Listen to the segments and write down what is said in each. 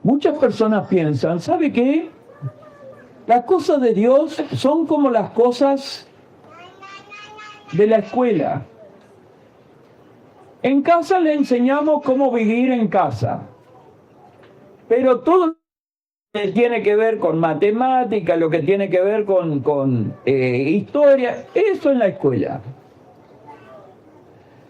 Muchas personas piensan, ¿sabe qué? Las cosas de Dios son como las cosas de la escuela. En casa le enseñamos cómo vivir en casa, pero todo lo que tiene que ver con matemática, lo que tiene que ver con historia, eso en la escuela.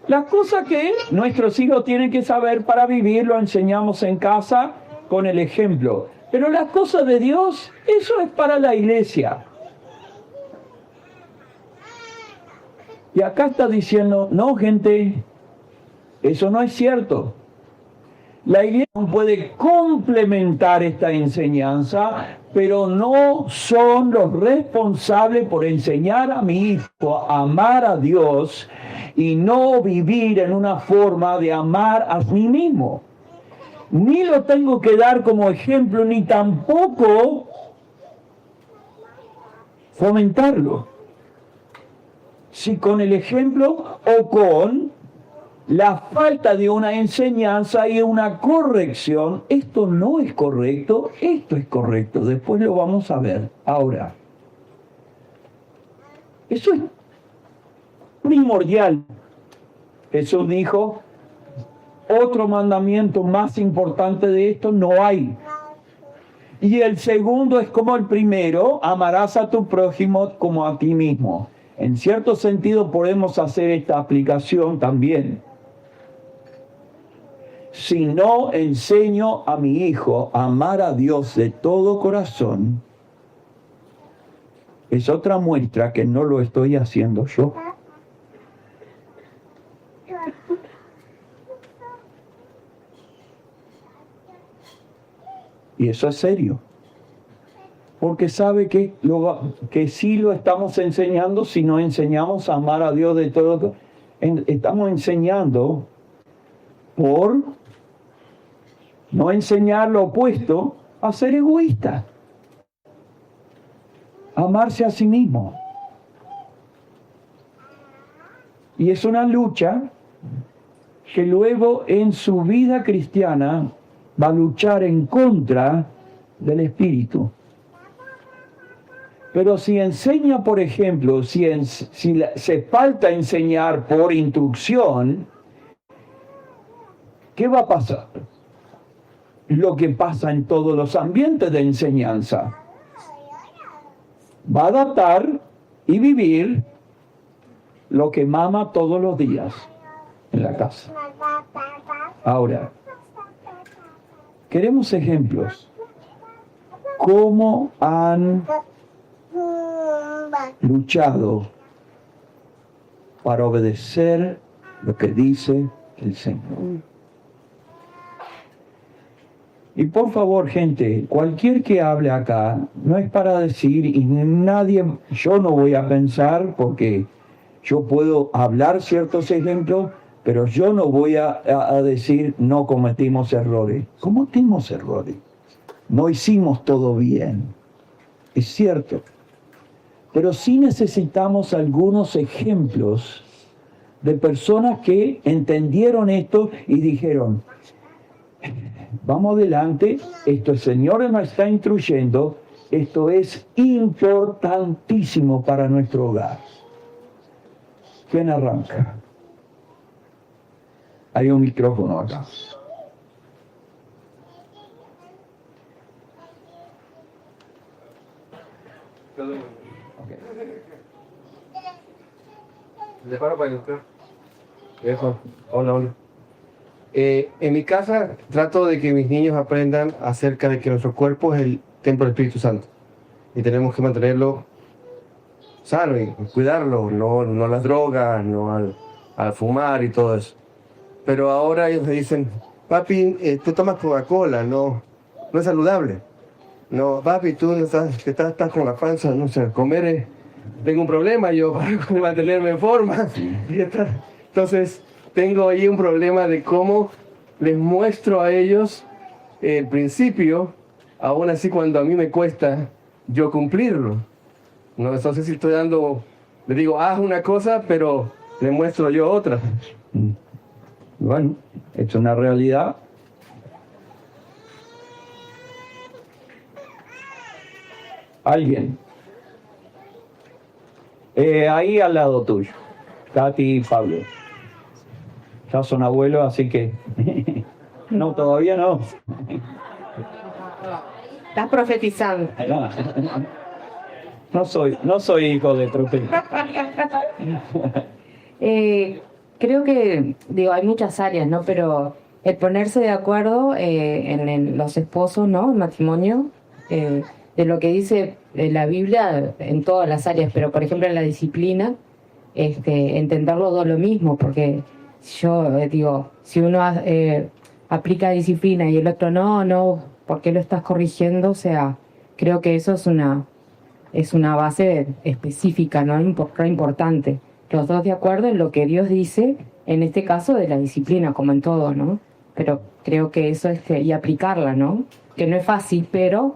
Las cosas que nuestros hijos tienen que saber para vivir lo enseñamos en casa con el ejemplo. Pero las cosas de Dios, eso es para la iglesia. Y acá está diciendo, no, gente, eso no es cierto. La iglesia puede complementar esta enseñanza, pero no son los responsables por enseñar a mi hijo a amar a Dios y no vivir en una forma de amar a mí mismo. Ni lo tengo que dar como ejemplo, ni tampoco fomentarlo. Si con el ejemplo o con la falta de una enseñanza y una corrección, esto no es correcto, esto es correcto. Después lo vamos a ver. Ahora, eso es primordial. Jesús dijo, otro mandamiento más importante de esto no hay. Y el segundo es como el primero, amarás a tu prójimo como a ti mismo. En cierto sentido podemos hacer esta aplicación también. Si no enseño a mi hijo a amar a Dios de todo corazón, es otra muestra que no lo estoy haciendo yo. Y eso es serio. Porque sabe que sí lo estamos enseñando si no enseñamos a amar a Dios de todo. Estamos enseñando por no enseñar lo opuesto a ser egoísta. Amarse a sí mismo. Y es una lucha que luego en su vida cristiana va a luchar en contra del Espíritu. Pero si enseña, por ejemplo, si se falta enseñar por instrucción, ¿qué va a pasar? Lo que pasa en todos los ambientes de enseñanza. Va a adaptar y vivir lo que mama todos los días en la casa. Ahora, queremos ejemplos. ¿Cómo han luchado para obedecer lo que dice el Señor? Y por favor, gente, cualquier que hable acá, no es para decir, y nadie, yo no voy a pensar, porque yo puedo hablar ciertos ejemplos, pero yo no voy a decir, no cometimos errores. Cometimos errores. No hicimos todo bien. Es cierto. Pero sí necesitamos algunos ejemplos de personas que entendieron esto y dijeron, vamos adelante, esto el Señor nos está instruyendo, esto es importantísimo para nuestro hogar. ¿Quién arranca? Hay un micrófono acá. Le paro para ilustrar. Eso. Hola. En mi casa trato de que mis niños aprendan acerca de que nuestro cuerpo es el templo del Espíritu Santo y tenemos que mantenerlo sano y cuidarlo, no a las drogas, no al fumar y todo eso. Pero ahora ellos me dicen, papi, tú tomas Coca-Cola, no es saludable. No, papi, tú estás con la panza, no sé, comer tengo un problema yo para mantenerme en forma. Entonces, tengo ahí un problema de cómo les muestro a ellos el principio, aún así cuando a mí me cuesta yo cumplirlo. No sé si estoy le digo, haz una cosa, pero le muestro yo otra. Bueno, es una realidad. ¿Alguien? Ahí al lado tuyo. Katy y Pablo. Ya son abuelos, así que... No, todavía no. Estás profetizando. No soy hijo de trompeta. Creo que, hay muchas áreas, ¿no? Pero el ponerse de acuerdo los esposos, ¿no? El matrimonio, de lo que dice la Biblia en todas las áreas, pero por ejemplo en la disciplina, entender los dos lo mismo, porque yo digo, si uno aplica disciplina y el otro no, ¿por qué lo estás corrigiendo? O sea, creo que eso es una base específica, ¿no? Importante. Los dos de acuerdo en lo que Dios dice, en este caso de la disciplina, como en todo, ¿no? Pero creo que eso y aplicarla, ¿no? Que no es fácil, pero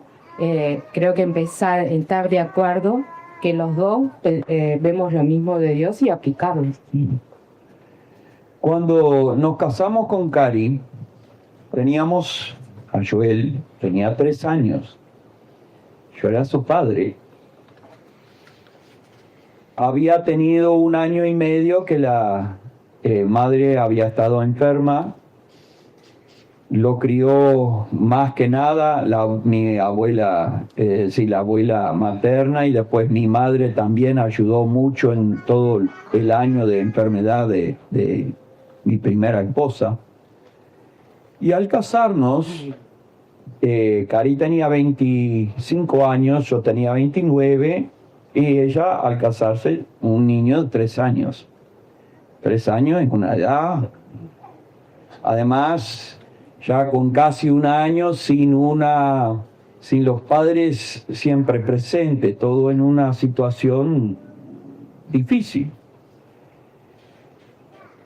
creo que estar de acuerdo, que los dos vemos lo mismo de Dios y aplicarlo. Cuando nos casamos con Cari, teníamos a Joel, tenía 3 años. Yo era su padre. Había tenido 1 año y medio que la madre había estado enferma. Lo crió más que nada mi abuela, la abuela materna, y después mi madre también ayudó mucho en todo el año de enfermedad de mi primera esposa. Y al casarnos, Cari tenía 25 años, yo tenía 29, y ella al casarse, un niño de 3 años. 3 años es una edad. Además, ya con casi 1 año, sin los padres siempre presentes, todo en una situación difícil.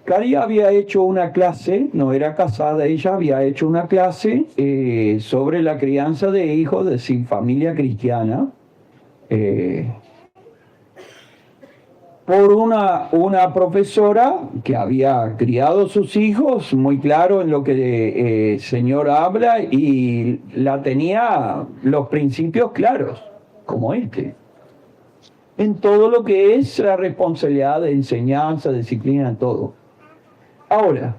Cari había hecho una clase, no era casada, ella había hecho una clase sobre la crianza de hijos de familia cristiana, por una profesora que había criado sus hijos muy claro en lo que el Señor habla, y la tenía los principios claros, como en todo lo que es la responsabilidad de enseñanza, disciplina, en todo. Ahora,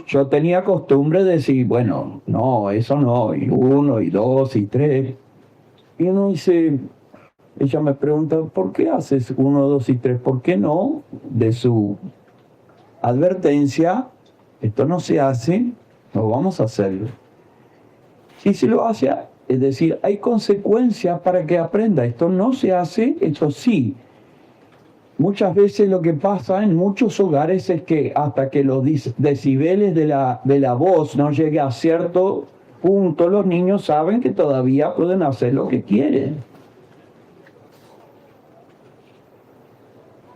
yo tenía costumbre de decir, bueno, no, eso no, y 1, y 2, y 3. Y uno dice, ella me pregunta, ¿por qué haces 1, 2 y 3? ¿Por qué no? De su advertencia, esto no se hace, no vamos a hacerlo. Si se lo hace, es decir, hay consecuencias para que aprenda, esto no se hace, esto sí. Muchas veces lo que pasa en muchos hogares es que hasta que los decibeles de la voz no llegue a cierto punto, los niños saben que todavía pueden hacer lo que quieren.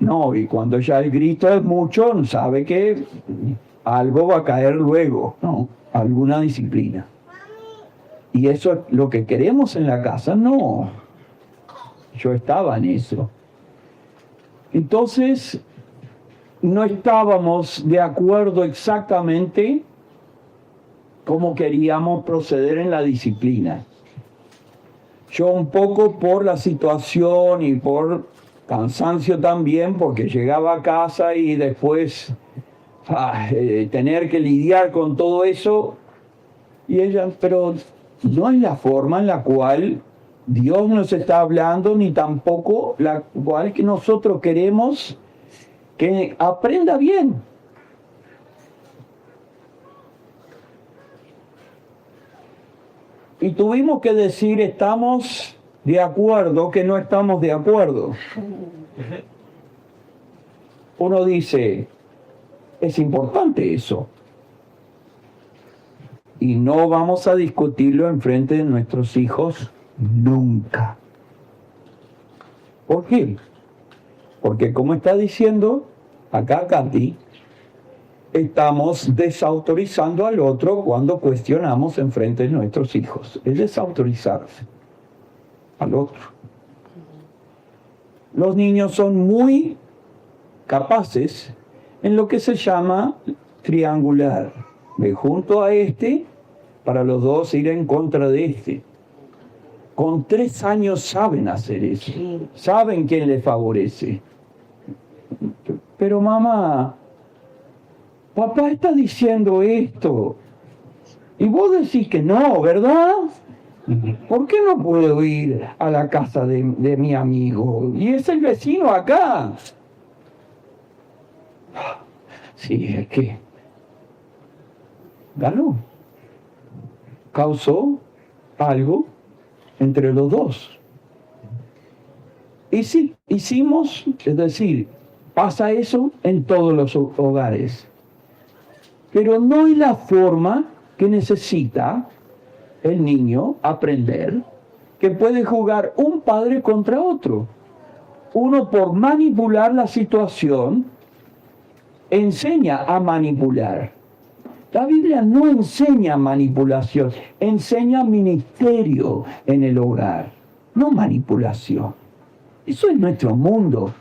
No, y cuando ya el grito es mucho, sabe que algo va a caer luego, ¿no? Alguna disciplina. Y eso es lo que queremos en la casa, no. Yo estaba en eso. Entonces, no estábamos de acuerdo exactamente cómo queríamos proceder en la disciplina. Yo un poco por la situación y por cansancio también, porque llegaba a casa y después tener que lidiar con todo eso. Y ella, pero no es la forma en la cual Dios nos está hablando, ni tampoco la cual que nosotros queremos que aprenda bien. Y tuvimos que decir, estamos de acuerdo, que no estamos de acuerdo. Uno dice, es importante eso. Y no vamos a discutirlo en frente de nuestros hijos nunca. ¿Por qué? Porque como está diciendo acá Katy, estamos desautorizando al otro cuando cuestionamos en frente de nuestros hijos. Es desautorizarse al otro. Los niños son muy capaces en lo que se llama triangular. Me junto a para los dos ir en contra de con 3 años saben hacer eso, saben quién les favorece. Pero mamá, papá está diciendo esto, y vos decís que no, ¿verdad? ¿Por qué no puedo ir a la casa de mi amigo? Y es el vecino acá. Sí, es que ganó. Causó algo entre los dos. Y sí, hicimos, es decir, pasa eso en todos los hogares. Pero no es la forma que necesita el niño aprender, que puede jugar un padre contra otro. Uno, por manipular la situación, enseña a manipular. La Biblia no enseña manipulación, enseña ministerio en el hogar, no manipulación. Eso es nuestro mundo.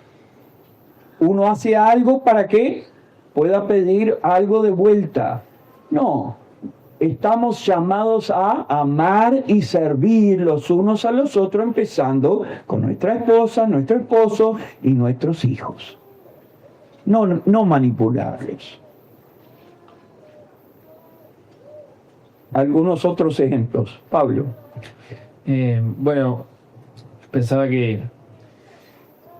Uno hace algo para que pueda pedir algo de vuelta. No, estamos llamados a amar y servir los unos a los otros, empezando con nuestra esposa, nuestro esposo y nuestros hijos. No manipularlos. Algunos otros ejemplos. Pablo. Bueno, pensaba que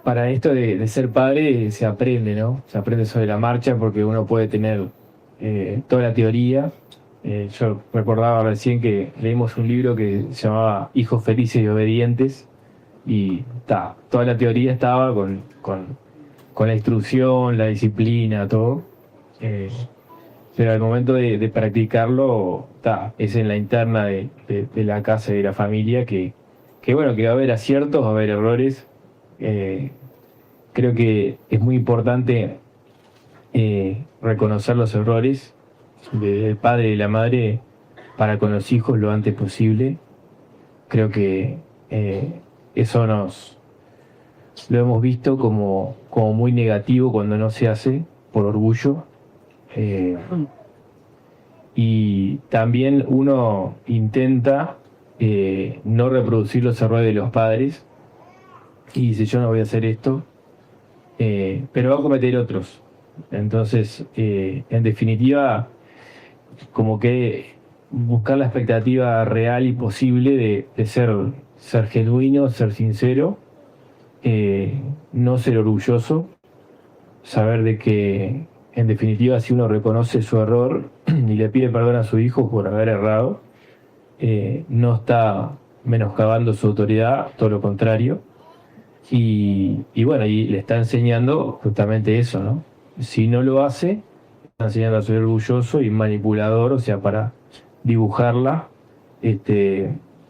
para esto de ser padre se aprende, ¿no? Se aprende sobre la marcha porque uno puede tener toda la teoría. Yo recordaba recién que leímos un libro que se llamaba Hijos Felices y Obedientes y toda la teoría estaba con la instrucción, la disciplina, todo. Pero al momento de practicarlo, es en la interna de la casa y de la familia que bueno, que va a haber aciertos, va a haber errores. Creo que es muy importante reconocer los errores del padre y la madre para con los hijos lo antes posible. Creo que eso lo hemos visto como muy negativo cuando no se hace por orgullo. Y también uno intenta no reproducir los errores de los padres y dice yo no voy a hacer esto, pero va a cometer otros. Entonces, en definitiva, como que buscar la expectativa real y posible de ser genuino, ser sincero, no ser orgulloso, saber de que en definitiva si uno reconoce su error y le pide perdón a su hijo por haber errado, no está menoscabando su autoridad, todo lo contrario. Y bueno, y le está enseñando justamente eso, ¿no? Si no lo hace, está enseñando a ser orgulloso y manipulador, o sea, para dibujarla,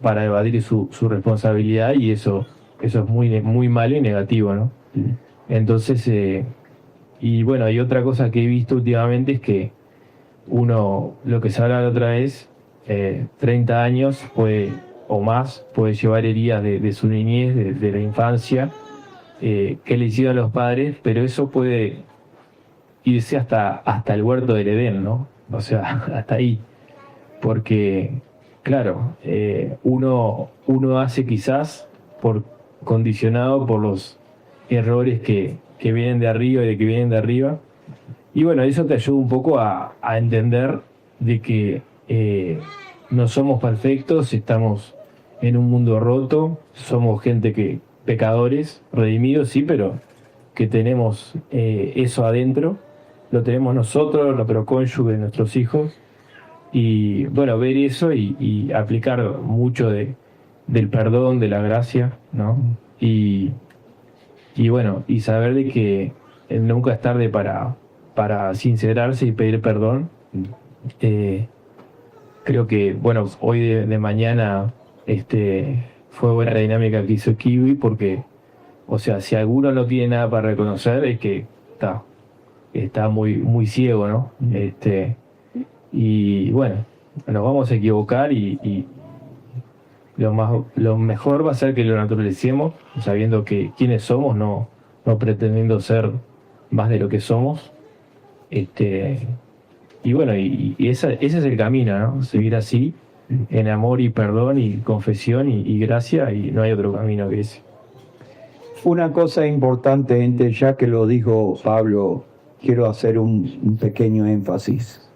para evadir su responsabilidad, y eso es muy malo y negativo, ¿no? Entonces, y bueno, hay otra cosa que he visto últimamente es que uno, lo que se habla la otra vez, 30 años o más, puede llevar heridas de su niñez, de la infancia, que le hicieron los padres, pero eso puede irse hasta el huerto del Edén, ¿no? O sea, hasta ahí. Porque, claro, uno hace quizás condicionado por los errores que vienen de arriba y de que vienen de arriba. Y bueno, eso te ayuda un poco a entender de que no somos perfectos, estamos en un mundo roto, somos pecadores, redimidos, sí, pero que tenemos eso adentro, lo tenemos nosotros, nuestro cónyuge, nuestros hijos, y bueno, ver eso y aplicar mucho del perdón, de la gracia, ¿no? Y bueno, y saber de que nunca es tarde para sincerarse y pedir perdón. Creo que, bueno, hoy de mañana fue buena la dinámica que hizo Kiwi porque, o sea, si alguno no tiene nada para reconocer es que está muy, muy ciego, ¿no? Y bueno, nos vamos a equivocar y lo mejor va a ser que lo naturalicemos, sabiendo que quiénes somos, no pretendiendo ser más de lo que somos. Y bueno, y ese es el camino, ¿no? Seguir así, en amor y perdón y confesión y gracia, y no hay otro camino que ese. Una cosa importante, gente, ya que lo dijo Pablo, quiero hacer un pequeño énfasis.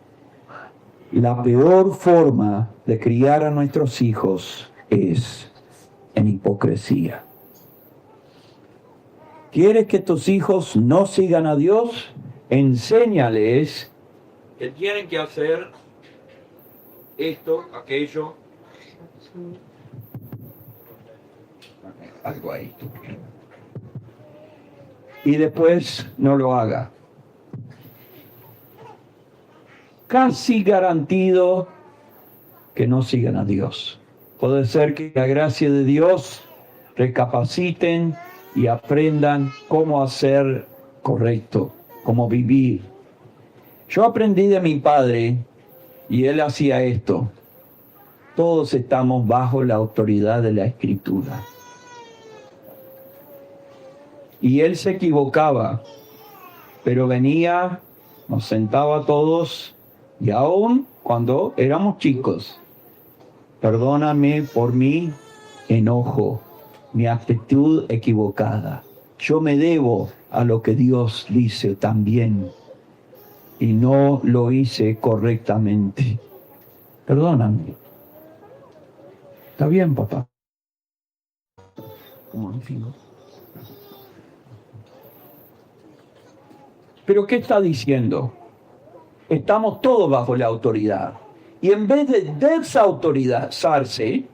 La peor forma de criar a nuestros hijos es en hipocresía. ¿Quieres que tus hijos no sigan a Dios? Enséñales que tienen que hacer esto, aquello, algo ahí. Y después no lo haga. Casi garantido que no sigan a Dios. Puede ser que la gracia de Dios recapaciten y aprendan cómo hacer correcto, cómo vivir. Yo aprendí de mi padre y él hacía esto. Todos estamos bajo la autoridad de la Escritura. Y él se equivocaba, pero venía, nos sentaba a todos, y aún cuando éramos chicos, perdóname por mi enojo, mi actitud equivocada. Yo me debo a lo que Dios dice también, y no lo hice correctamente. Perdóname. Está bien, papá. Como un figo. Pero ¿qué está diciendo? Estamos todos bajo la autoridad. Y en vez de desautorizarse,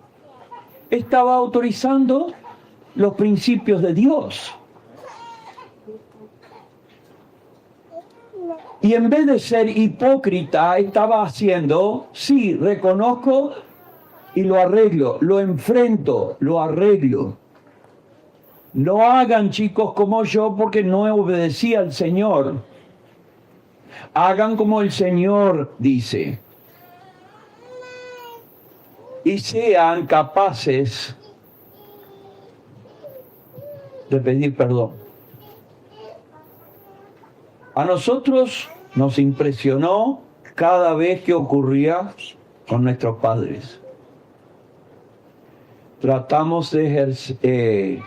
estaba autorizando los principios de Dios. Y en vez de ser hipócrita, estaba haciendo, sí, reconozco y lo arreglo, lo enfrento, lo arreglo. No hagan, chicos, como yo, porque no obedecí al Señor. Hagan como el Señor dice. Y sean capaces de pedir perdón. A nosotros nos impresionó cada vez que ocurría con nuestros padres. Tratamos de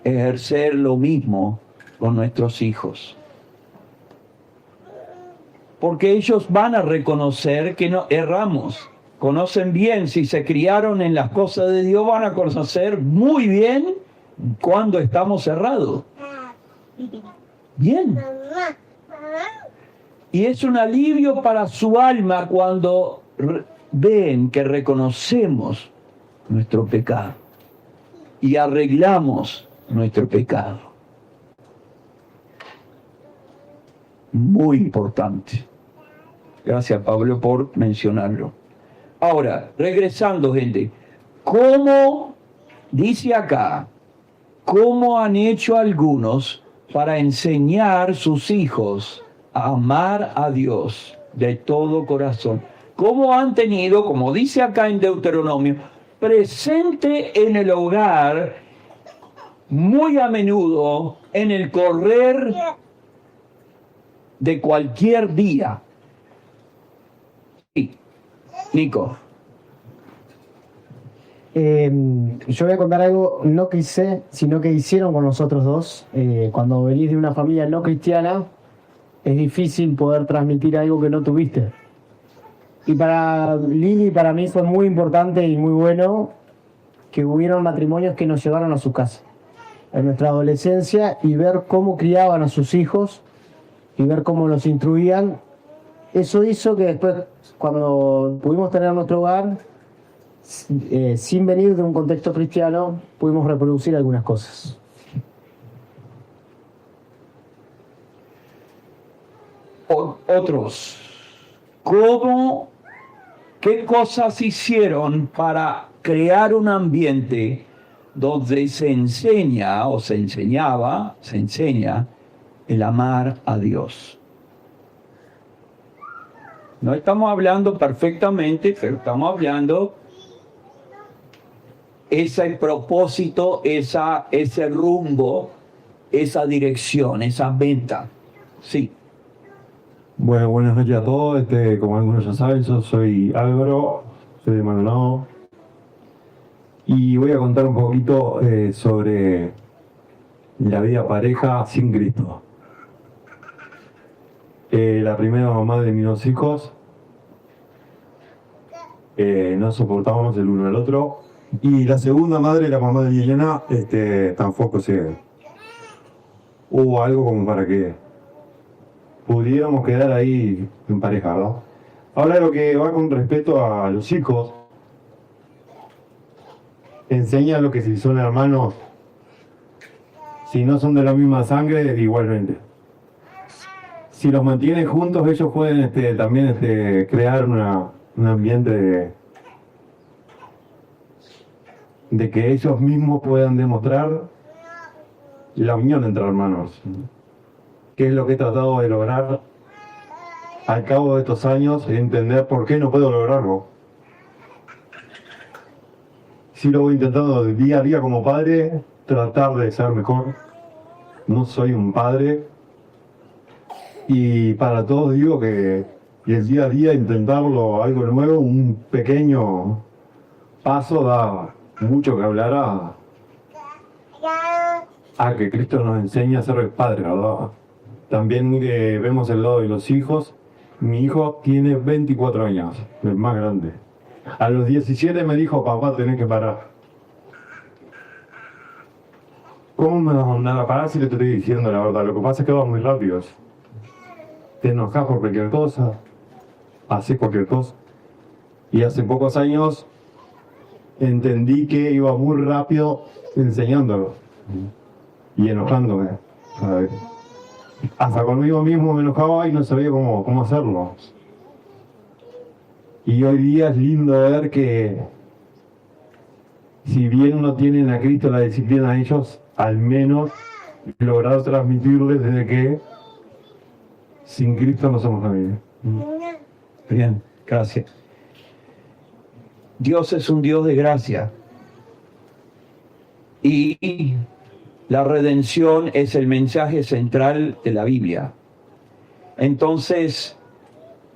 ejercer lo mismo con nuestros hijos. Porque ellos van a reconocer que no erramos. Conocen bien, si se criaron en las cosas de Dios, van a conocer muy bien cuando estamos errados. Bien. Y es un alivio para su alma cuando ven que reconocemos nuestro pecado y arreglamos nuestro pecado. Muy importante. Gracias, Pablo, por mencionarlo. Ahora, regresando, gente, ¿cómo, dice acá, cómo han hecho algunos para enseñar a sus hijos a amar a Dios de todo corazón? ¿Cómo han tenido, como dice acá en Deuteronomio, presente en el hogar, muy a menudo, en el correr de cualquier día? Sí. Nico. Yo voy a contar algo no que hice, sino que hicieron con nosotros dos. Cuando venís de una familia no cristiana, es difícil poder transmitir algo que no tuviste. Y para Lili y para mí fue muy importante y muy bueno que hubieron matrimonios que nos llevaron a su casa en nuestra adolescencia y ver cómo criaban a sus hijos y ver cómo los instruían. Eso hizo que después, cuando pudimos tener nuestro hogar, sin venir de un contexto cristiano, pudimos reproducir algunas cosas. Otros, ¿qué cosas hicieron para crear un ambiente donde se enseña el amar a Dios? No estamos hablando perfectamente, pero estamos hablando ese propósito, ese rumbo, esa dirección, esa meta. Sí. Bueno, buenas noches a todos. Como algunos ya saben, yo soy Álvaro, soy de Maldonado. Y voy a contar un poquito sobre la vida pareja sin Cristo. La primera mamá de mis 2 hijos, no soportábamos el uno al otro. Y la segunda madre, la mamá de Liliana, tampoco hubo algo como para que pudiéramos quedar ahí en pareja, ¿no? Ahora lo que va con respecto a los hijos, enseña lo que si son hermanos, si no son de la misma sangre, igualmente. Si los mantienes juntos, ellos pueden también crear un ambiente de que ellos mismos puedan demostrar la unión entre hermanos, que es lo que he tratado de lograr al cabo de estos años, entender por qué no puedo lograrlo. Sí lo voy intentando día a día como padre, tratar de ser mejor. No soy un padre, y para todos digo que el día a día intentarlo, algo nuevo, un pequeño paso da mucho que hablar a que Cristo nos enseña a ser padre, ¿verdad? También vemos el lado de los hijos. Mi hijo tiene 24 años, el más grande. A los 17 me dijo, papá, tenés que parar. ¿Cómo me vas a mandar a parar si le estoy diciendo la verdad? Lo que pasa es que va muy rápido. Te enojas por cualquier cosa, haces cualquier cosa. Y hace pocos años entendí que iba muy rápido enseñándolo y enojándome. ¿Sabes? Hasta conmigo mismo me enojaba y no sabía cómo hacerlo. Y hoy día es lindo ver que, si bien no tienen a Cristo la disciplina a ellos, al menos he logrado transmitirles desde que sin Cristo no somos familia. Bien, gracias. Dios es un Dios de gracia. Y la redención es el mensaje central de la Biblia. Entonces,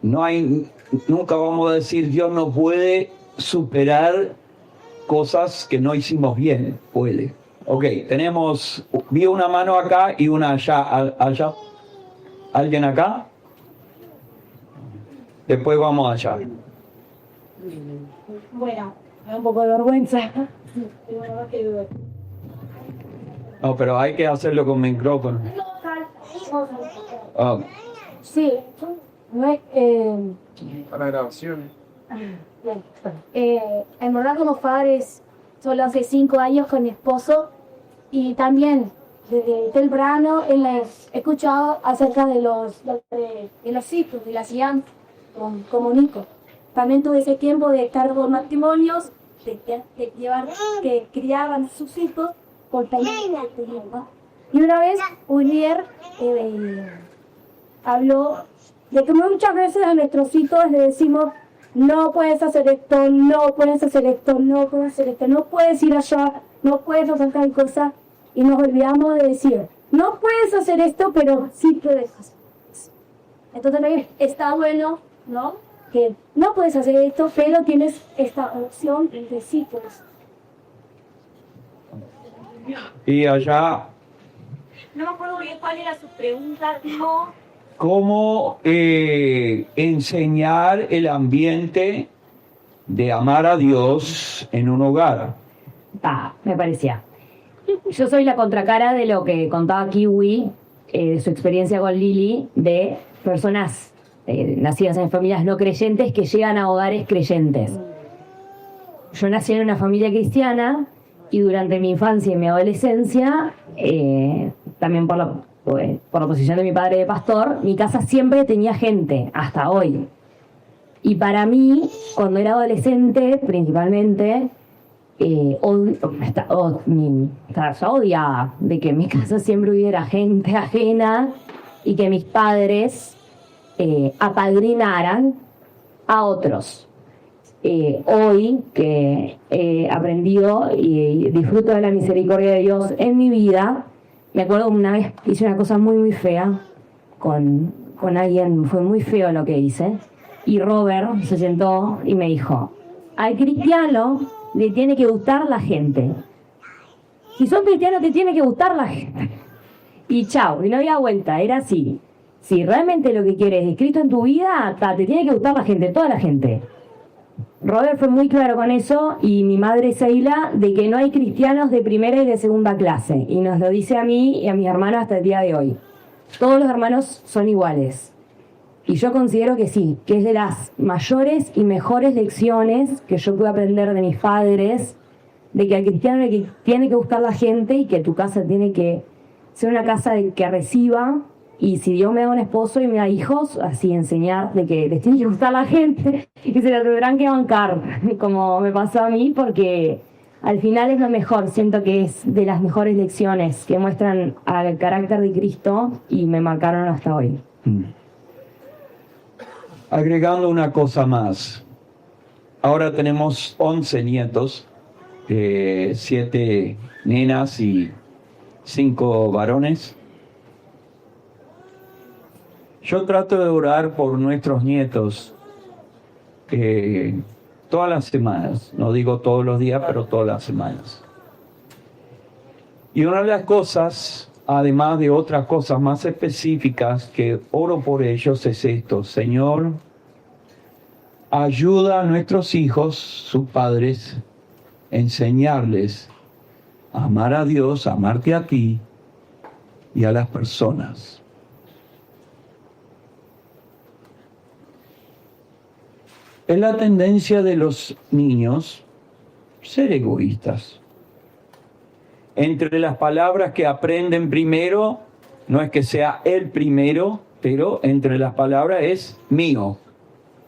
nunca vamos a decir Dios no puede superar cosas que no hicimos bien. Puede. Ok, vi una mano acá y una allá. ¿Alguien acá? Después vamos allá. Bueno, me da un poco de vergüenza. No, pero hay que hacerlo con micrófono. Ah, Sí, no es, Para grabaciones. en verdad como padres, solo hace 5 años con mi esposo y también desde temprano he escuchado acerca de los hijos, de la crianza como Nico. También tuve ese tiempo de estar con matrimonios, que criaban a sus hijos por también este tiempo. Y una vez Uriel habló de que muchas veces a nuestros hijos le decimos no puedes hacer esto, no puedes hacer esto, no puedes hacer esto, no puedes ir allá, no puedes hacer tal cosa, y nos olvidamos de decir no puedes hacer esto, pero sí puedes hacer eso. Entonces también está bueno, ¿no? Que no puedes hacer esto, pero tienes esta opción de sí puedes. y allá, No me acuerdo bien cuál era su pregunta, no. ¿cómo enseñar el ambiente de amar a Dios en un hogar? Me parecía. Yo soy la contracara de lo que contaba Kiwi, de su experiencia con Lili, de personas nacidas en familias no creyentes que llegan a hogares creyentes. Yo nací en una familia cristiana y durante mi infancia y mi adolescencia, también por la posición de mi padre de pastor, mi casa siempre tenía gente, hasta hoy. Y para mí, cuando era adolescente, principalmente, yo odiaba de que en mi casa siempre hubiera gente ajena y que mis padres apadrinaran a otros. Hoy que he aprendido y disfruto de la misericordia de Dios en mi vida, me acuerdo una vez que hice una cosa muy muy fea con alguien, fue muy feo lo que hice, y Robert se sentó y me dijo, al cristiano le tiene que gustar la gente. Si sos cristiano te tiene que gustar la gente. Y chao, y no había vuelta, era así. Si realmente lo que quieres es Cristo en tu vida, te tiene que gustar la gente, toda la gente. Robert fue muy claro con eso, y mi madre Seila, de que no hay cristianos de primera y de segunda clase. Y nos lo dice a mí y a mis hermanos hasta el día de hoy. Todos los hermanos son iguales. Y yo considero que sí, que es de las mayores y mejores lecciones que yo pude aprender de mis padres, de que al cristiano le tiene que gustar la gente y que tu casa tiene que ser una casa que reciba, y si Dios me da un esposo y me da hijos, así enseñar de que les tiene que gustar la gente y que se la tendrán que bancar, como me pasó a mí, porque al final es lo mejor. Siento que es de las mejores lecciones que muestran al carácter de Cristo y me marcaron hasta hoy. Agregando una cosa más. Ahora tenemos 11 nietos, 7 nenas y 5 varones. Yo trato de orar por nuestros nietos todas las semanas. No digo todos los días, pero todas las semanas. Y una de las cosas, además de otras cosas más específicas que oro por ellos, es esto: Señor, ayuda a nuestros hijos, sus padres, a enseñarles a amar a Dios, a amarte a ti y a las personas. Es la tendencia de los niños ser egoístas. Entre las palabras que aprenden primero, no es que sea el primero, pero entre las palabras es mío.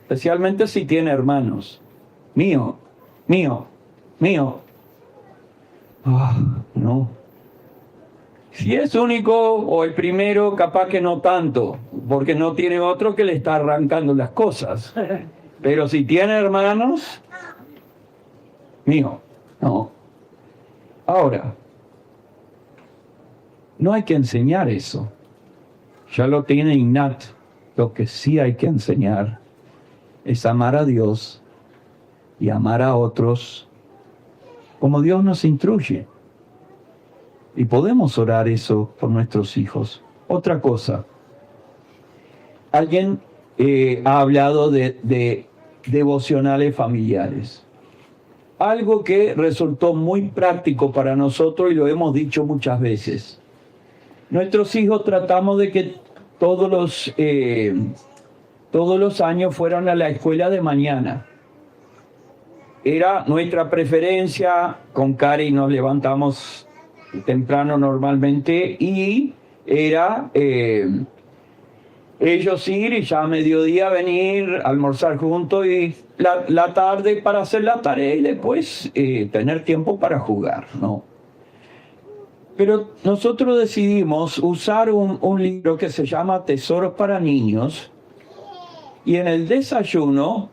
Especialmente si tiene hermanos. Mío, mío, mío. No. Si es único o el primero, capaz que no tanto, porque no tiene otro que le está arrancando las cosas. Pero si tiene hermanos, mío, no. Ahora, no hay que enseñar eso. Ya lo tiene innato. Lo que sí hay que enseñar es amar a Dios y amar a otros como Dios nos instruye. Y podemos orar eso por nuestros hijos. Otra cosa. Alguien ha hablado de devocionales familiares. Algo que resultó muy práctico para nosotros y lo hemos dicho muchas veces. Nuestros hijos tratamos de que todos los años fueran a la escuela de mañana. Era nuestra preferencia. Con Cari nos levantamos temprano normalmente y era ellos ir y ya a mediodía venir, almorzar juntos y la tarde para hacer la tarea y después tener tiempo para jugar, ¿no? Pero nosotros decidimos usar un libro que se llama Tesoros para Niños, y en el desayuno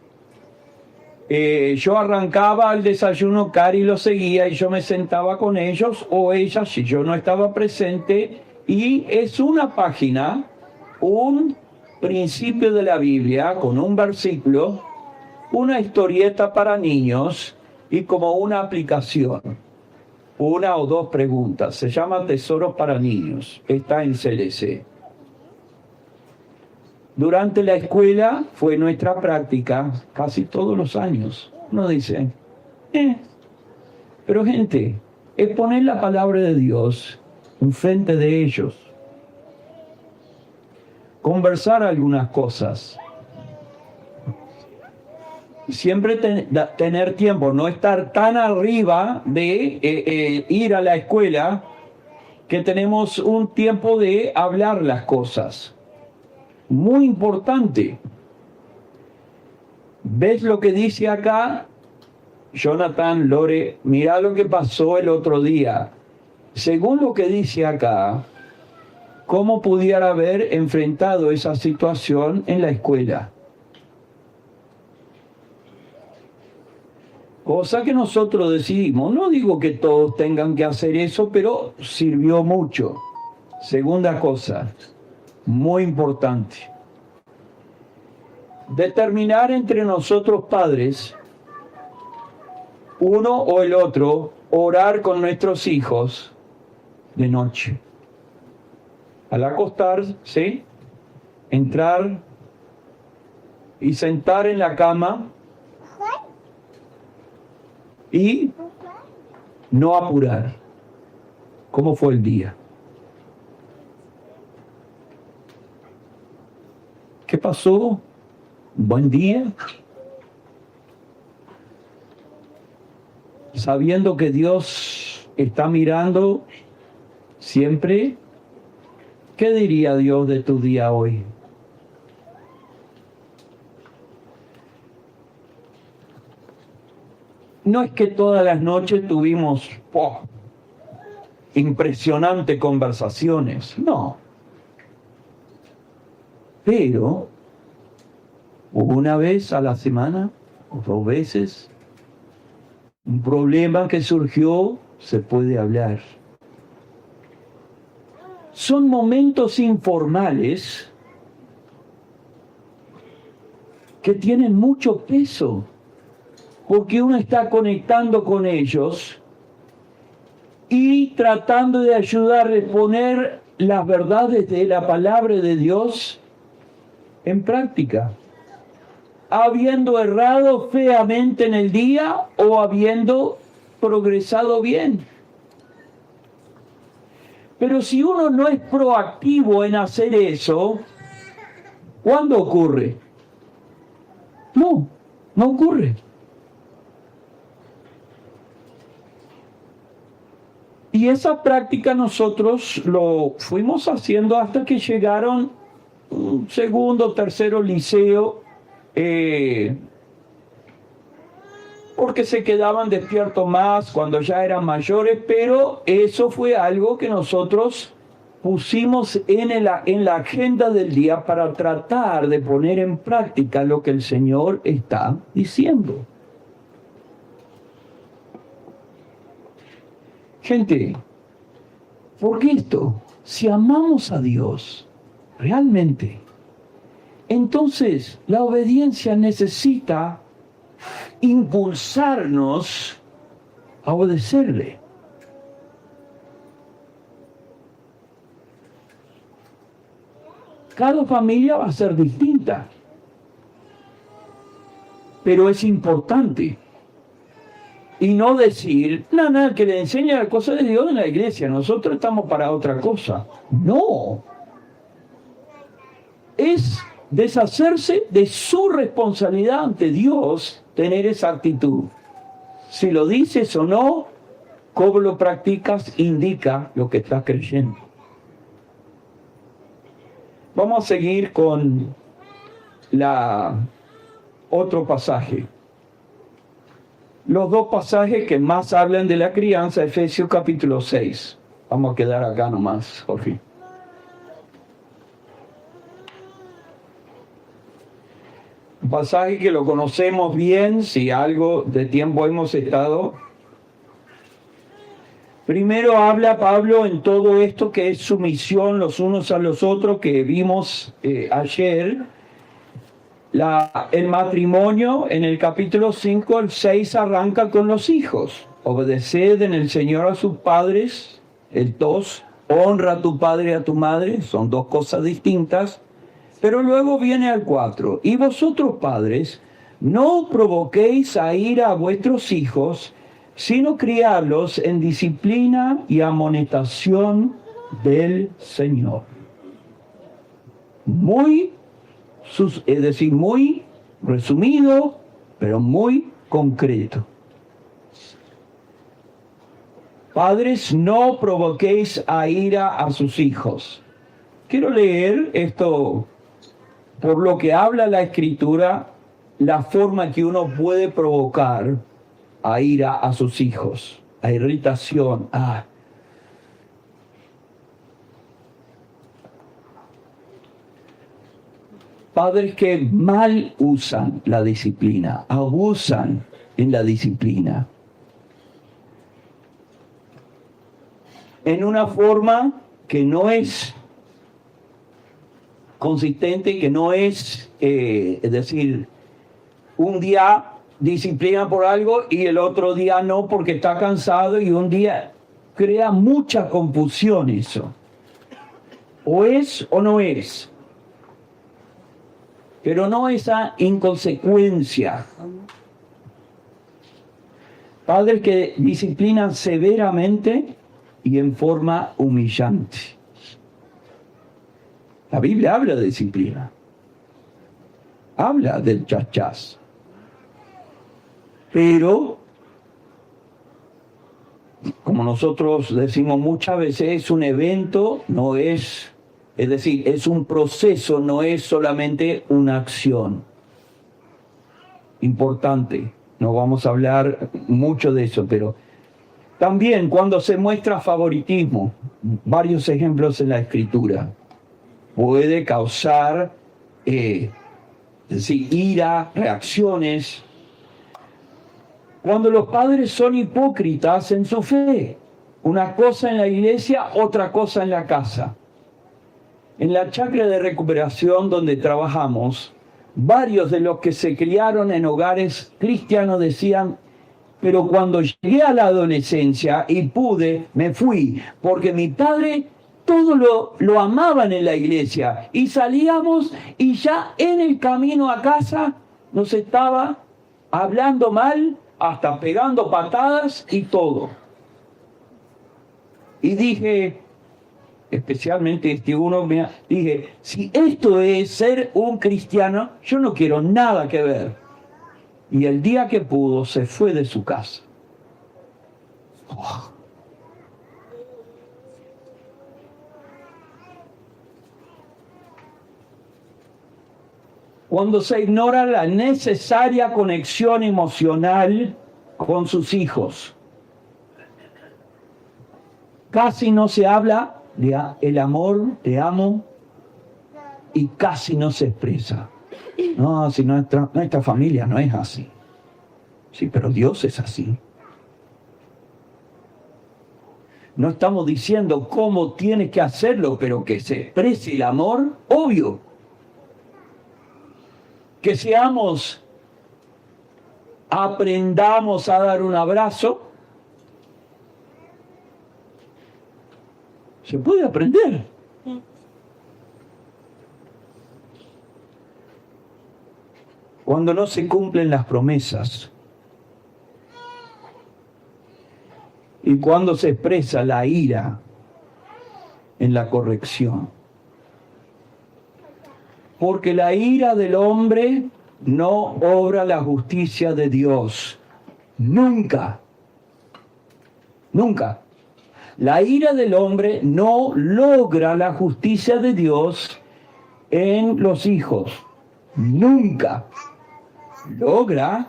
yo arrancaba el desayuno, Cari lo seguía y yo me sentaba con ellos o ellas si yo no estaba presente, y es una página, un principio de la Biblia con un versículo, una historieta para niños y como una aplicación, una o dos preguntas. Se llama Tesoros para Niños, está en CLC. Durante la escuela fue nuestra práctica casi todos los años. Uno dice, pero gente, es poner la palabra de Dios enfrente de ellos. Conversar algunas cosas. Siempre tener tiempo, no estar tan arriba de ir a la escuela que tenemos un tiempo de hablar las cosas. Muy importante. ¿Ves lo que dice acá? Jonathan, Lore, mirá lo que pasó el otro día. Según lo que dice acá, ¿cómo pudiera haber enfrentado esa situación en la escuela? Cosa que nosotros decidimos. No digo que todos tengan que hacer eso, pero sirvió mucho. Segunda cosa, muy importante. Determinar entre nosotros padres uno o el otro, orar con nuestros hijos de noche. Al acostarse, entrar y sentar en la cama y no apurar. ¿Cómo fue el día? ¿Qué pasó? ¿Buen día? Sabiendo que Dios está mirando siempre, ¿qué diría Dios de tu día hoy? No es que todas las noches tuvimos impresionantes conversaciones, no. Pero una vez a la semana, o 2 veces, un problema que surgió, se puede hablar. Son momentos informales que tienen mucho peso, porque uno está conectando con ellos y tratando de ayudar a poner las verdades de la palabra de Dios en práctica, habiendo errado feamente en el día o habiendo progresado bien. Pero si uno no es proactivo en hacer eso, ¿cuándo ocurre? No ocurre. Y esa práctica nosotros lo fuimos haciendo hasta que llegaron un segundo, tercero liceo, porque se quedaban despiertos más cuando ya eran mayores, pero eso fue algo que nosotros pusimos en la agenda del día para tratar de poner en práctica lo que el Señor está diciendo. Gente, ¿por qué esto? Si amamos a Dios realmente, entonces la obediencia necesita impulsarnos a obedecerle. Cada familia va a ser distinta, pero es importante. Y no decir, nada, que le enseña las cosas de Dios en la iglesia, nosotros estamos para otra cosa. No. Es deshacerse de su responsabilidad ante Dios, tener esa actitud. Si lo dices o no, cómo lo practicas, indica lo que estás creyendo. Vamos a seguir con otro pasaje. Los 2 pasajes que más hablan de la crianza, Efesios capítulo 6. Vamos a quedar acá nomás, Jorge. Un pasaje que lo conocemos bien, si algo de tiempo hemos estado. Primero habla Pablo en todo esto que es sumisión los unos a los otros, que vimos ayer. El matrimonio en el capítulo 5, el 6 arranca con los hijos. Obedeced en el Señor a sus padres. El 2, honra a tu padre y a tu madre. Son 2 cosas distintas. Pero luego viene al 4. Y vosotros, padres, no provoquéis a ira a vuestros hijos, sino criarlos en disciplina y amonestación del Señor. Muy resumido, pero muy concreto. Padres, no provoquéis a ira a sus hijos. Quiero leer esto, por lo que habla la Escritura, la forma que uno puede provocar a ira a sus hijos, a irritación, padres que mal usan la disciplina, abusan en la disciplina. En una forma que no es consistente, que no es, decir, un día disciplina por algo y el otro día no porque está cansado, y un día crea mucha confusión eso. O es o no es. Pero no esa inconsecuencia. Padres que disciplinan severamente y en forma humillante. La Biblia habla de disciplina. Habla del chachás. Pero, como nosotros decimos muchas veces, es un evento, no es decir, es un proceso, no es solamente una acción. Importante, no vamos a hablar mucho de eso, pero también cuando se muestra favoritismo, varios ejemplos en la Escritura, puede causar ira, reacciones. Cuando los padres son hipócritas en su fe, una cosa en la iglesia, otra cosa en la casa. En la chacra de recuperación donde trabajamos, varios de los que se criaron en hogares cristianos decían: pero cuando llegué a la adolescencia y pude, me fui, porque mi padre todo lo amaban en la iglesia, y salíamos y ya en el camino a casa nos estaba hablando mal, hasta pegando patadas y todo. Y dije, especialmente dije, si esto es ser un cristiano, yo no quiero nada que ver. Y el día que pudo, se fue de su casa. Oh. Cuando se ignora la necesaria conexión emocional con sus hijos. Casi no se habla de el amor, te amo, y casi no se expresa. No, si nuestra familia no es así. Sí, pero Dios es así. No estamos diciendo cómo tienes que hacerlo, pero que se exprese el amor, obvio. Que aprendamos a dar un abrazo. Se puede aprender. Cuando no se cumplen las promesas y cuando se expresa la ira en la corrección. Porque la ira del hombre no obra la justicia de Dios. Nunca. Nunca. La ira del hombre no logra la justicia de Dios en los hijos. Nunca. Logra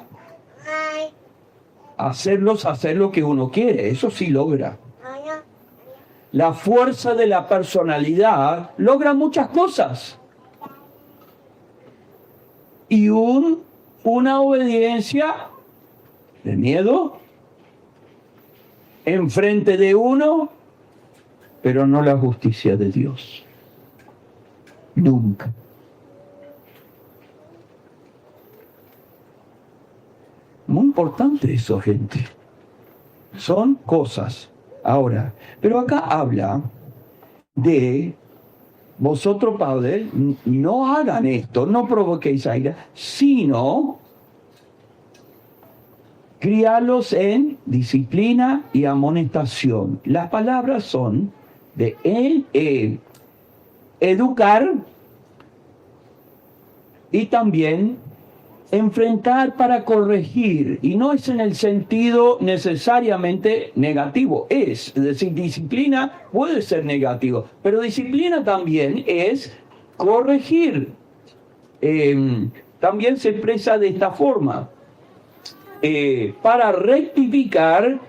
hacerlos hacer lo que uno quiere. Eso sí logra. La fuerza de la personalidad logra muchas cosas. Y una obediencia de miedo enfrente de uno, pero no la justicia de Dios. Nunca. Muy importante eso, gente. Son cosas. Ahora, pero acá habla de vosotros, padres, no hagan esto, no provoquéis a ira, sino crialos en disciplina y amonestación. Las palabras son de educar y también enfrentar para corregir, y no es en el sentido necesariamente negativo, es decir, disciplina puede ser negativo, pero disciplina también es corregir. También se expresa de esta forma, para rectificar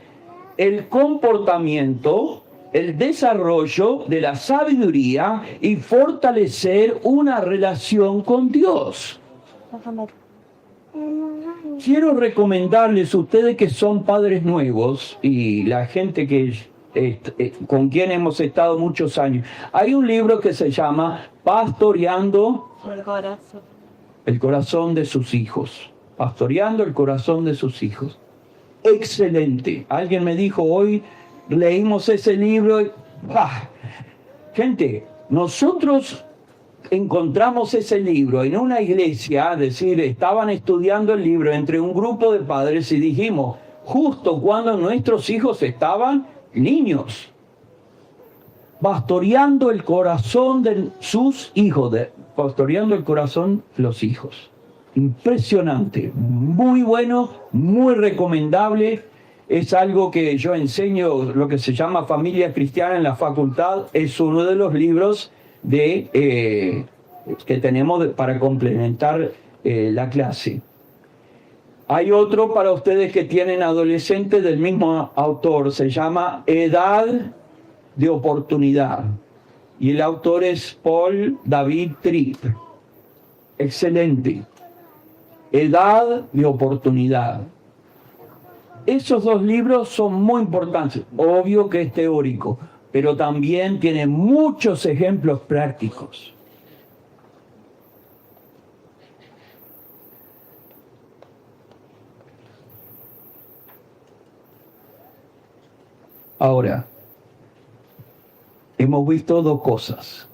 el comportamiento, el desarrollo de la sabiduría y fortalecer una relación con Dios. Quiero recomendarles a ustedes que son padres nuevos y la gente que con quien hemos estado muchos años. Hay un libro que se llama Pastoreando el corazón de sus hijos. pastoreando el corazón de sus hijos. Excelente. Alguien me dijo hoy, leímos ese libro. Gente, nosotros encontramos ese libro en una iglesia, es decir, estaban estudiando el libro entre un grupo de padres y dijimos, justo cuando nuestros hijos estaban niños, pastoreando el corazón de sus hijos, pastoreando el corazón de los hijos. Impresionante, muy bueno, muy recomendable. Es algo que yo enseño, lo que se llama Familia Cristiana en la facultad. Es uno de los libros que tenemos para complementar la clase. Hay otro para ustedes que tienen adolescentes del mismo autor, se llama Edad de Oportunidad. Y el autor es Paul David Tripp. Excelente. Edad de Oportunidad. Esos dos libros son muy importantes. Obvio que es teórico, pero también tiene muchos ejemplos prácticos. Ahora, hemos visto dos cosas.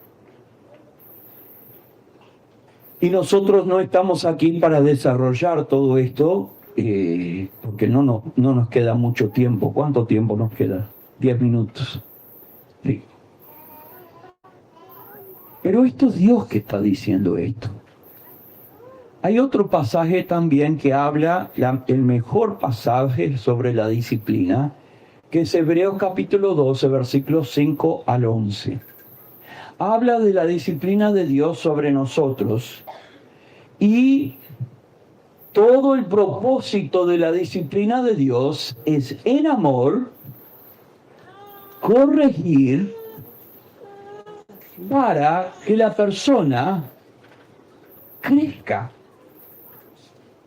Y nosotros no estamos aquí para desarrollar todo esto, porque no nos queda mucho tiempo. ¿Cuánto tiempo nos queda? 10 minutos. Sí. Pero esto es Dios que está diciendo esto. Hay otro pasaje también que habla, el mejor pasaje sobre la disciplina, que es Hebreos capítulo 12, versículos 5 al 11. Habla de la disciplina de Dios sobre nosotros y todo el propósito de la disciplina de Dios es en amor corregir para que la persona crezca,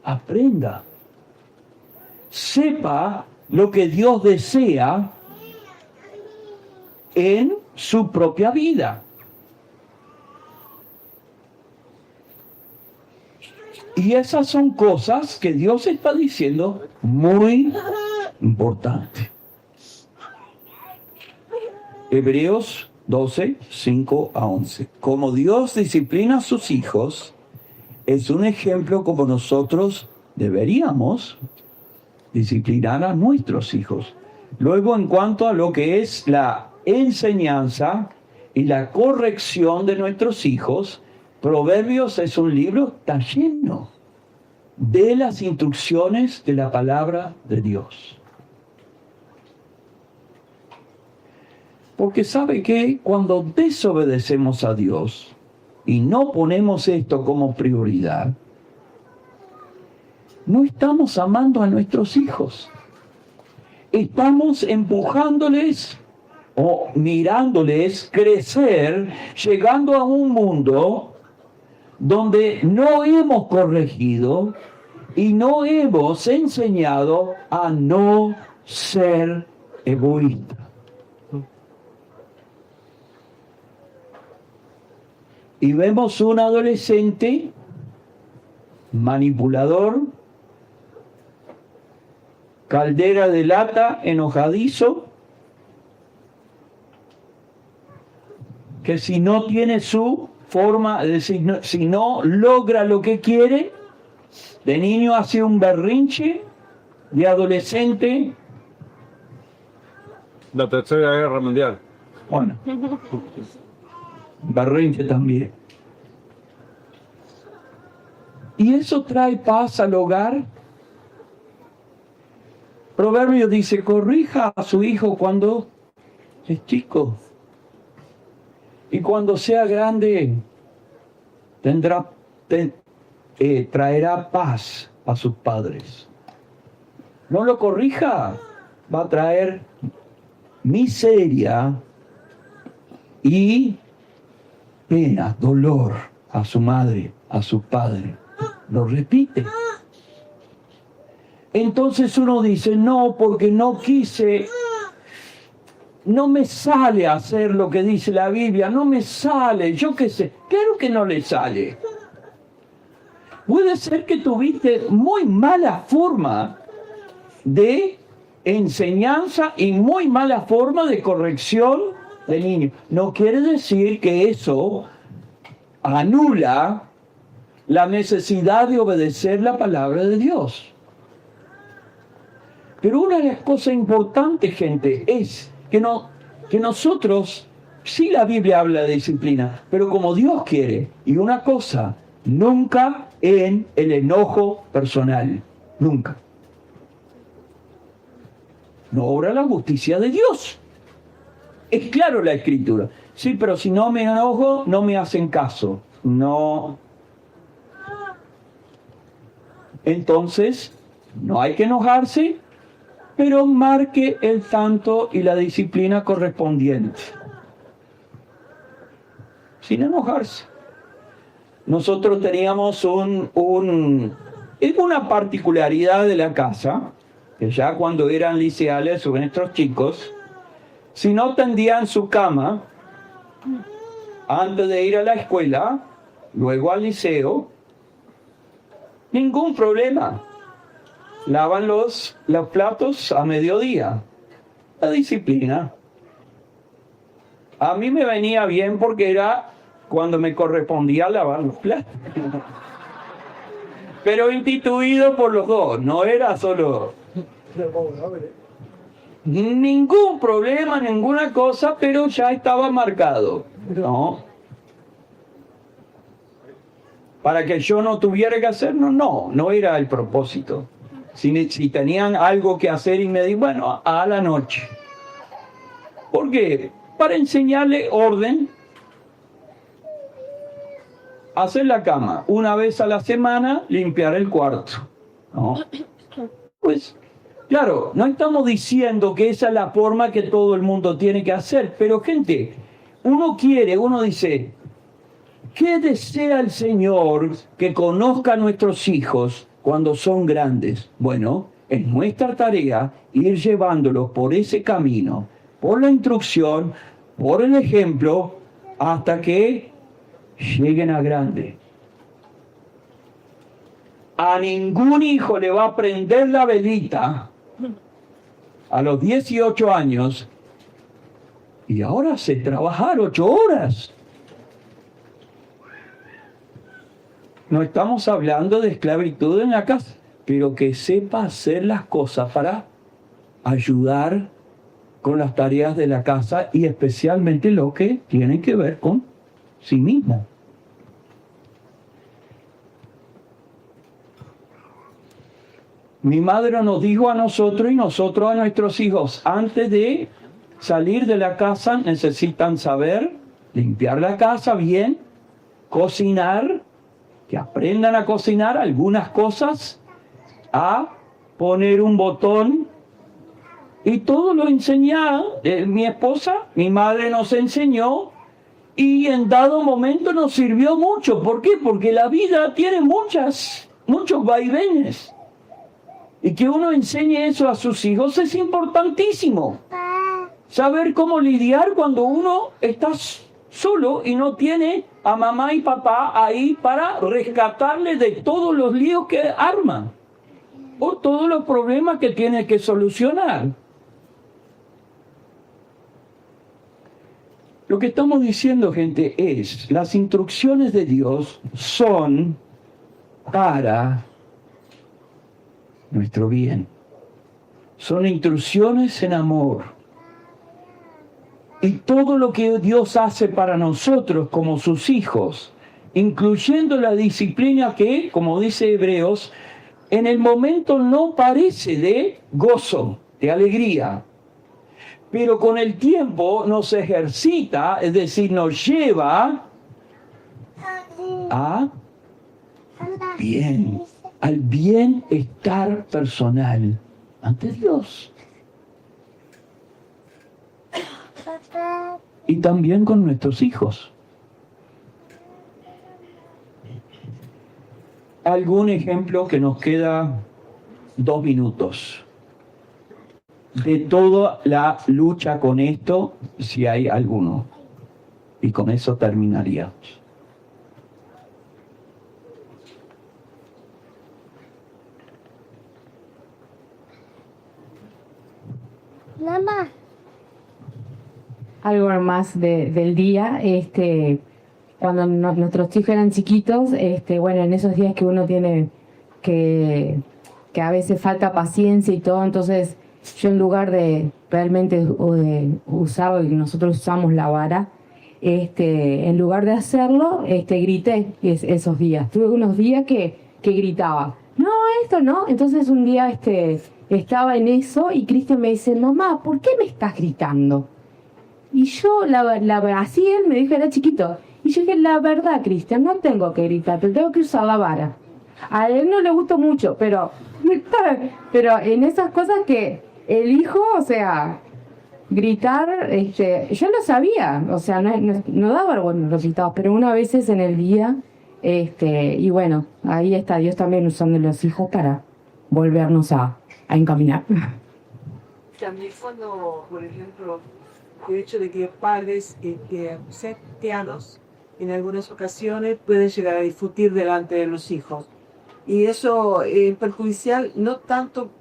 aprenda, sepa lo que Dios desea en su propia vida. Y esas son cosas que Dios está diciendo muy importantes. Hebreos 12, 5 a 11. Como Dios disciplina a sus hijos, es un ejemplo como nosotros deberíamos disciplinar a nuestros hijos. Luego, en cuanto a lo que es la enseñanza y la corrección de nuestros hijos, Proverbios es un libro tan lleno de las instrucciones de la palabra de Dios. Porque sabe que cuando desobedecemos a Dios y no ponemos esto como prioridad, no estamos amando a nuestros hijos. Estamos empujándoles o mirándoles crecer, llegando a un mundo donde no hemos corregido y no hemos enseñado a no ser egoístas. Y vemos un adolescente manipulador, caldera de lata, enojadizo, que si no tiene su forma, es decir, si no logra lo que quiere, de niño hace un berrinche, de adolescente. La Tercera Guerra Mundial. Bueno, berrinche también. ¿Y eso trae paz al hogar? Proverbios dice, corrija a su hijo cuando es chico. Y cuando sea grande, traerá paz a sus padres. No lo corrija, va a traer miseria y pena, dolor a su madre, a su padre. Lo repite. Entonces uno dice, no, porque no quise, no me sale hacer lo que dice la Biblia, no me sale, yo qué sé, claro que no le sale. Puede ser que tuviste muy mala forma de enseñanza y muy mala forma de corrección del niño. No quiere decir que eso anula la necesidad de obedecer la palabra de Dios. Pero una de las cosas importantes, gente, es que nosotros, sí la Biblia habla de disciplina, pero como Dios quiere. Y una cosa, nunca en el enojo personal. Nunca. No obra la justicia de Dios. Es claro la Escritura. Sí, pero si no me enojo, no me hacen caso. No. Entonces, no hay que enojarse, pero marque el tanto y la disciplina correspondiente. Sin enojarse. Nosotros teníamos una particularidad de la casa, que ya cuando eran liceales o nuestros chicos, si no tendían su cama antes de ir a la escuela, luego al liceo, ningún problema. Lavan los platos a mediodía. La disciplina. A mí me venía bien porque era cuando me correspondía lavar los platos. Pero instituido por los dos, no era solo... Ningún problema, ninguna cosa, pero ya estaba marcado. No. Para que yo no tuviera que hacerlo, no era el propósito. Si tenían algo que hacer y me di, bueno, a la noche. ¿Por qué? Para enseñarle orden, hacer la cama. Una vez a la semana, limpiar el cuarto. ¿No? Pues, claro, no estamos diciendo que esa es la forma que todo el mundo tiene que hacer, pero gente, uno dice, ¿qué desea el Señor que conozca a nuestros hijos cuando son grandes? Bueno, es nuestra tarea ir llevándolos por ese camino, por la instrucción, por el ejemplo, hasta que lleguen a grande. A ningún hijo le va a prender la velita a los 18 años y ahora sé trabajar 8 horas. No estamos hablando de esclavitud en la casa, pero que sepa hacer las cosas para ayudar con las tareas de la casa y especialmente lo que tiene que ver con sí mismo. Mi madre nos dijo a nosotros y nosotros a nuestros hijos, antes de salir de la casa necesitan saber limpiar la casa bien, cocinar, que aprendan a cocinar algunas cosas, a poner un botón, y todo lo enseñaba mi esposa, mi madre nos enseñó, y en dado momento nos sirvió mucho. ¿Por qué? Porque la vida tiene muchos vaivenes. Y que uno enseñe eso a sus hijos es importantísimo. Saber cómo lidiar cuando uno está solo y no tiene a mamá y papá ahí para rescatarle de todos los líos que arman o todos los problemas que tiene que solucionar. Lo que estamos diciendo, gente, es las instrucciones de Dios son para nuestro bien. Son instrucciones en amor. Y todo lo que Dios hace para nosotros como sus hijos, incluyendo la disciplina que, como dice Hebreos, en el momento no parece de gozo, de alegría, pero con el tiempo nos ejercita, es decir, nos lleva a bien, al bienestar personal ante Dios. Y también con nuestros hijos. ¿Algún ejemplo que nos queda 2 minutos? De toda la lucha con esto, si hay alguno. Y con eso terminaríamos. Algo más del día, cuando nuestros hijos eran chiquitos, bueno, en esos días que uno tiene que a veces falta paciencia y todo, entonces yo en lugar de realmente o de usar, nosotros usamos la vara, en lugar de hacerlo, grité esos días. Tuve unos días que gritaba, no, esto no. Entonces un día estaba en eso y Cristian me dice, mamá, ¿por qué me estás gritando? Y yo, así él me dijo, era chiquito. Y yo dije, la verdad, Cristian, no tengo que gritar, tengo que usar la vara. A él no le gustó mucho, pero en esas cosas que el hijo, o sea, gritar, yo lo sabía, o sea, no daba buenos resultados, pero una vez en el día, y bueno, ahí está Dios también usando los hijos para volvernos a encaminar. También cuando, por ejemplo, el hecho de que padres que sean cristianos en algunas ocasiones pueden llegar a discutir delante de los hijos. Y eso es perjudicial no tanto,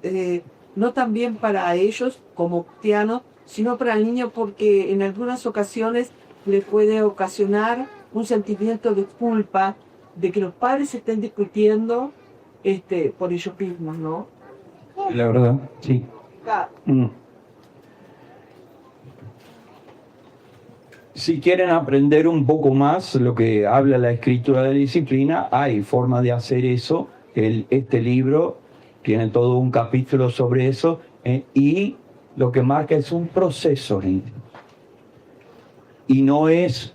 no tan bien para ellos como cristianos, sino para el niño porque en algunas ocasiones le puede ocasionar un sentimiento de culpa de que los padres estén discutiendo por ellos mismos, ¿no? La verdad, sí. Si quieren aprender un poco más lo que habla la escritura de disciplina, hay forma de hacer eso. Este libro tiene todo un capítulo sobre eso y lo que marca es un proceso, gente. Y no es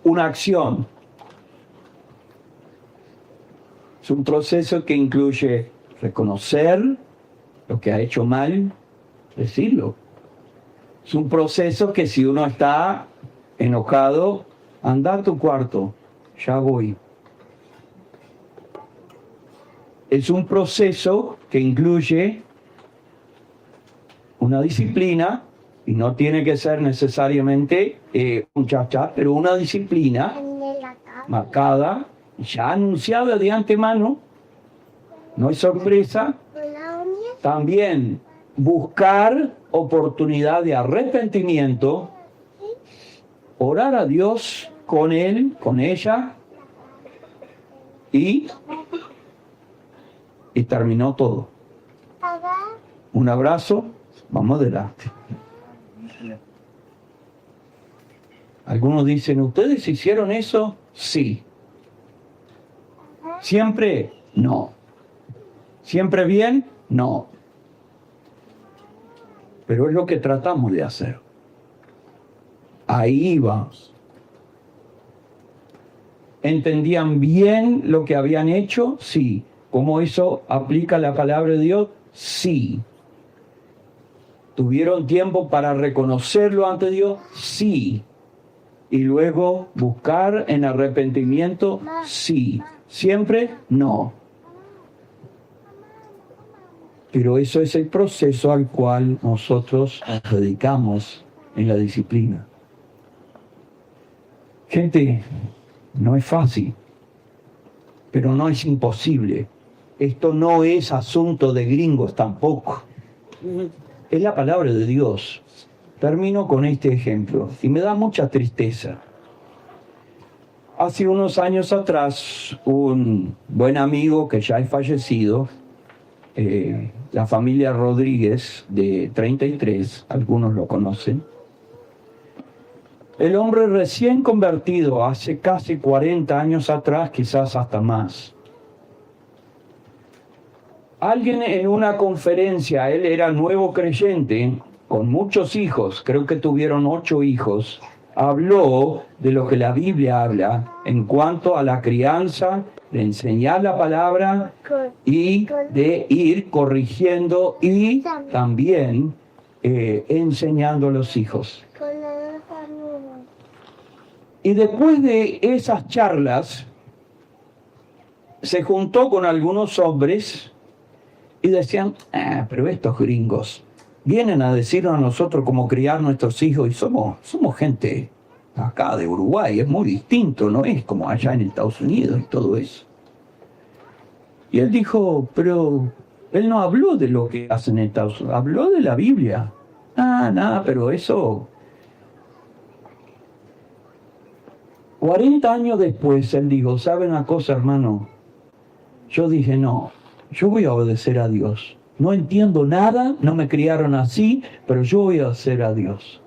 una acción. Es un proceso que incluye reconocer lo que ha hecho mal, decirlo. Es un proceso que si uno está enojado, anda a tu cuarto, ya voy. Es un proceso que incluye una disciplina, y no tiene que ser necesariamente un chachá, pero una disciplina marcada, ya anunciada de antemano, no es sorpresa. También buscar oportunidad de arrepentimiento, orar a Dios con él, con ella, y terminó todo. Un abrazo, vamos adelante. Algunos dicen, ¿ustedes hicieron eso? Sí. ¿Siempre? No. ¿Siempre bien? No. Pero es lo que tratamos de hacer. Ahí vamos. ¿Entendían bien lo que habían hecho? Sí. ¿Cómo eso aplica la palabra de Dios? Sí. ¿Tuvieron tiempo para reconocerlo ante Dios? Sí. Y luego buscar en arrepentimiento, sí. ¿Siempre? No. Pero eso es el proceso al cual nosotros nos dedicamos en la disciplina. Gente, no es fácil, pero no es imposible. Esto no es asunto de gringos tampoco. Es la palabra de Dios. Termino con este ejemplo y me da mucha tristeza. Hace unos años atrás, un buen amigo que ya es fallecido, la familia Rodríguez de 33, algunos lo conocen. El hombre recién convertido hace casi 40 años atrás, quizás hasta más. Alguien en una conferencia, él era nuevo creyente, con muchos hijos, creo que tuvieron 8 hijos, habló de lo que la Biblia habla en cuanto a la crianza, de enseñar la palabra y de ir corrigiendo y también enseñando a los hijos. Y después de esas charlas, se juntó con algunos hombres y decían, pero estos gringos vienen a decirnos a nosotros cómo criar nuestros hijos y somos gente acá de Uruguay, es muy distinto, no es como allá en Estados Unidos y todo eso. Y él dijo, pero él no habló de lo que hacen en Estados Unidos, habló de la Biblia. Nada, pero eso... 40 años después, él dijo, ¿saben una cosa, hermano? Yo dije, no, yo voy a obedecer a Dios. No entiendo nada, no me criaron así, pero yo voy a obedecer a Dios.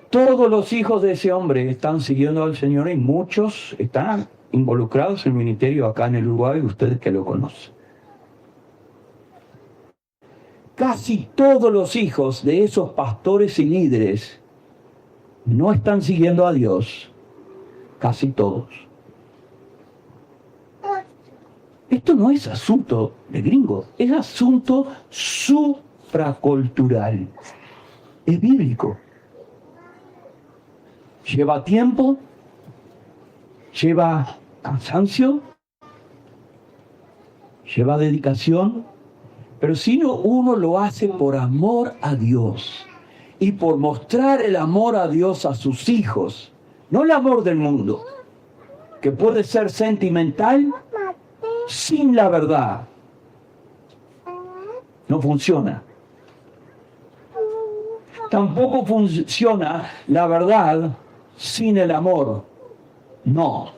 Todos los hijos de ese hombre están siguiendo al Señor y muchos están involucrados en el ministerio acá en el Uruguay, ustedes que lo conocen. Casi todos los hijos de esos pastores y líderes no están siguiendo a Dios. Casi todos. Esto no es asunto de gringos, es asunto supracultural. Es bíblico. Lleva tiempo, lleva cansancio, lleva dedicación. Pero si uno lo hace por amor a Dios y por mostrar el amor a Dios a sus hijos, no el amor del mundo, que puede ser sentimental sin la verdad, no funciona. Tampoco funciona la verdad sin el amor, no.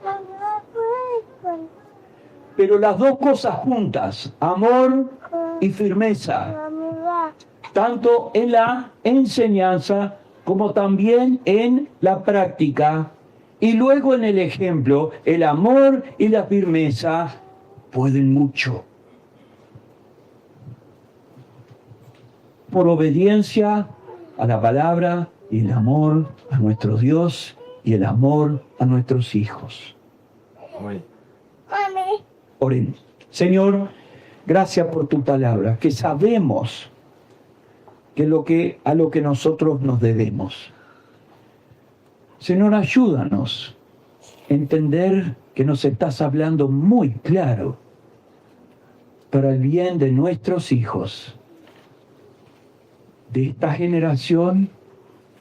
Pero las dos cosas juntas, amor y firmeza, tanto en la enseñanza como también en la práctica, y luego en el ejemplo, el amor y la firmeza pueden mucho. Por obediencia a la palabra y el amor a nuestro Dios y el amor a nuestros hijos. Oremos. Señor, gracias por tu palabra, que sabemos que a lo que nosotros nos debemos. Señor, ayúdanos a entender que nos estás hablando muy claro para el bien de nuestros hijos, de esta generación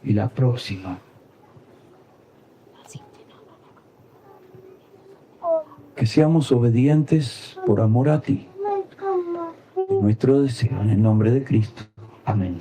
y la próxima. Que seamos obedientes por amor a ti. Nuestro deseo en el nombre de Cristo. Amén.